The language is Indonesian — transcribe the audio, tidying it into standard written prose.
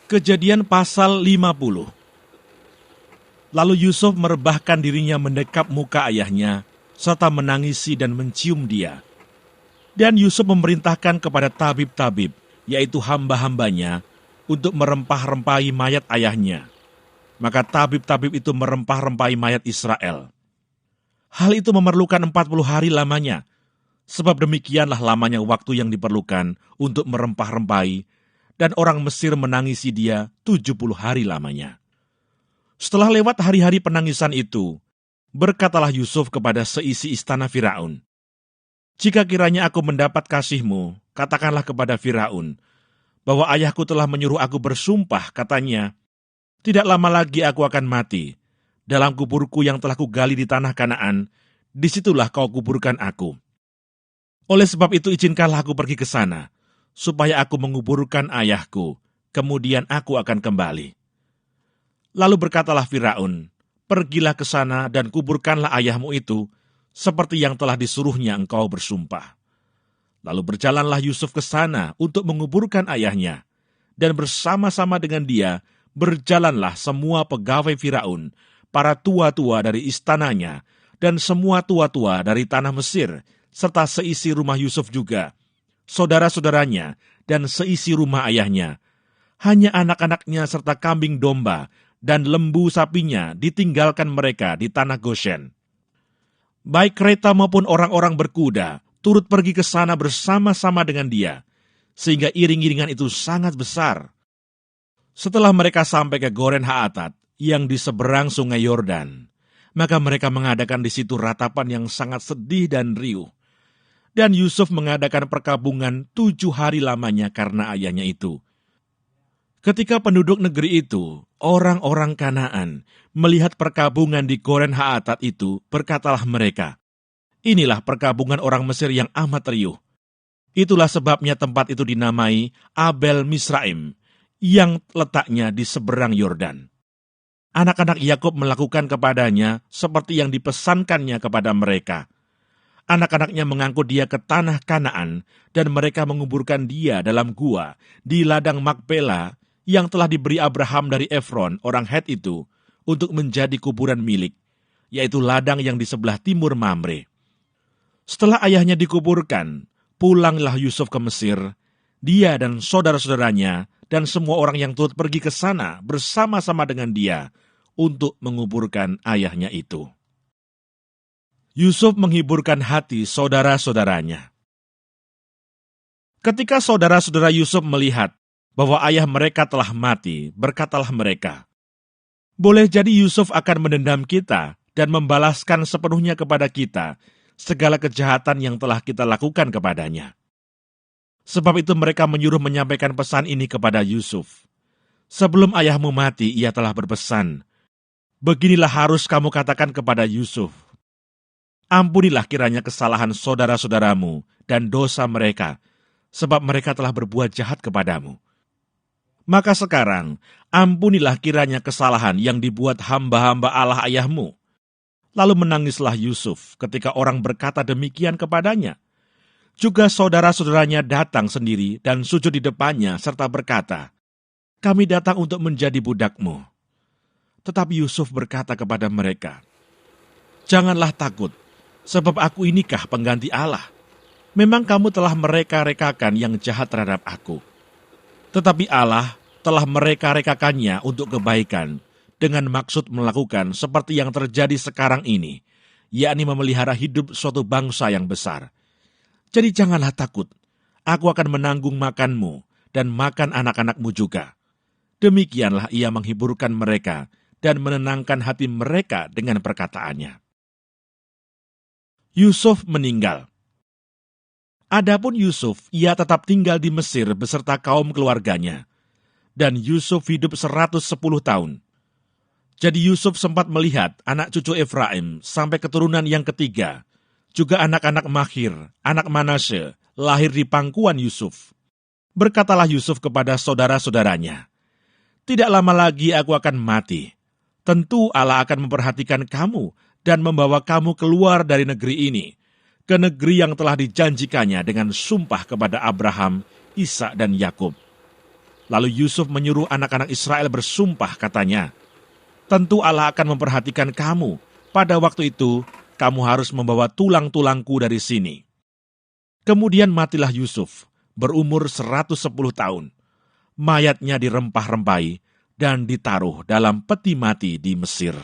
Kejadian pasal 50. Lalu Yusuf merebahkan dirinya mendekap muka ayahnya, serta menangisi dan mencium dia. Dan Yusuf memerintahkan kepada tabib-tabib, yaitu hamba-hambanya, untuk merempah-rempahi mayat ayahnya. Maka tabib-tabib itu merempah-rempahi mayat Israel. Hal itu memerlukan 40 hari lamanya, sebab demikianlah lamanya waktu yang diperlukan untuk merempah-rempahi, dan orang Mesir menangisi dia 70 hari lamanya. Setelah lewat hari-hari penangisan itu, berkatalah Yusuf kepada seisi istana Firaun, "Jika kiranya aku mendapat kasihmu, katakanlah kepada Firaun, bahwa ayahku telah menyuruh aku bersumpah," katanya, "tidak lama lagi aku akan mati. Dalam kuburku yang telah kugali di tanah Kanaan, disitulah kau kuburkan aku. Oleh sebab itu izinkanlah aku pergi ke sana, supaya aku menguburkan ayahku, kemudian aku akan kembali." Lalu berkatalah Firaun, "Pergilah ke sana dan kuburkanlah ayahmu itu, seperti yang telah disuruhnya engkau bersumpah." Lalu berjalanlah Yusuf ke sana untuk menguburkan ayahnya, dan bersama-sama dengan dia berjalanlah semua pegawai Firaun, para tua-tua dari istananya, dan semua tua-tua dari tanah Mesir, serta seisi rumah Yusuf juga, saudara-saudaranya, dan seisi rumah ayahnya. Hanya anak-anaknya serta kambing domba dan lembu sapinya ditinggalkan mereka di tanah Goshen. Baik kereta maupun orang-orang berkuda turut pergi ke sana bersama-sama dengan dia, sehingga iring-iringan itu sangat besar. Setelah mereka sampai ke Goren Haatat, yang di seberang sungai Yordan, maka mereka mengadakan di situ ratapan yang sangat sedih dan riuh. Dan Yusuf mengadakan perkabungan 7 hari lamanya karena ayahnya itu. Ketika penduduk negeri itu, orang-orang Kanaan, melihat perkabungan di Goren Haatat itu, berkatalah mereka, "Inilah perkabungan orang Mesir yang amat riuh." Itulah sebabnya tempat itu dinamai Abel Misraim, yang letaknya di seberang Yordan. Anak-anak Yakub melakukan kepadanya seperti yang dipesankannya kepada mereka. Anak-anaknya mengangkut dia ke tanah Kanaan, dan mereka menguburkan dia dalam gua di ladang Makpela yang telah diberi Abraham dari Efron, orang Het itu, untuk menjadi kuburan milik, yaitu ladang yang di sebelah timur Mamre. Setelah ayahnya dikuburkan, pulanglah Yusuf ke Mesir, dia dan saudara-saudaranya, dan semua orang yang turut pergi ke sana bersama-sama dengan dia untuk menguburkan ayahnya itu. Yusuf menghiburkan hati saudara-saudaranya. Ketika saudara-saudara Yusuf melihat bahwa ayah mereka telah mati, berkatalah mereka, "Boleh jadi Yusuf akan mendendam kita dan membalaskan sepenuhnya kepada kita segala kejahatan yang telah kita lakukan kepadanya." Sebab itu mereka menyuruh menyampaikan pesan ini kepada Yusuf. "Sebelum ayahmu mati, ia telah berpesan, beginilah harus kamu katakan kepada Yusuf, ampunilah kiranya kesalahan saudara-saudaramu dan dosa mereka, sebab mereka telah berbuat jahat kepadamu. Maka sekarang, ampunilah kiranya kesalahan yang dibuat hamba-hamba Allah ayahmu." Lalu menangislah Yusuf ketika orang berkata demikian kepadanya. Juga saudara-saudaranya datang sendiri dan sujud di depannya serta berkata, "Kami datang untuk menjadi budakmu." Tetapi Yusuf berkata kepada mereka, "Janganlah takut, sebab aku inikah pengganti Allah. Memang kamu telah mereka-rekakan yang jahat terhadap aku. Tetapi Allah telah mereka-rekakannya untuk kebaikan, dengan maksud melakukan seperti yang terjadi sekarang ini, yakni memelihara hidup suatu bangsa yang besar. Jadi janganlah takut, aku akan menanggung makanmu dan makan anak-anakmu juga." Demikianlah ia menghiburkan mereka dan menenangkan hati mereka dengan perkataannya. Yusuf meninggal. Adapun Yusuf, ia tetap tinggal di Mesir beserta kaum keluarganya. Dan Yusuf hidup 110 tahun. Jadi Yusuf sempat melihat anak cucu Efraim sampai keturunan yang ketiga, juga anak-anak Makhir, anak Manasye, lahir di pangkuan Yusuf. Berkatalah Yusuf kepada saudara-saudaranya, "Tidak lama lagi aku akan mati. Tentu Allah akan memperhatikan kamu dan membawa kamu keluar dari negeri ini, ke negeri yang telah dijanjikannya dengan sumpah kepada Abraham, Ishak dan Yakub. Lalu Yusuf menyuruh anak-anak Israel bersumpah, katanya, "Tentu Allah akan memperhatikan kamu. Pada waktu itu, kamu harus membawa tulang-tulangku dari sini." Kemudian matilah Yusuf, berumur 110 tahun. Mayatnya dirempah-rempahi dan ditaruh dalam peti mati di Mesir.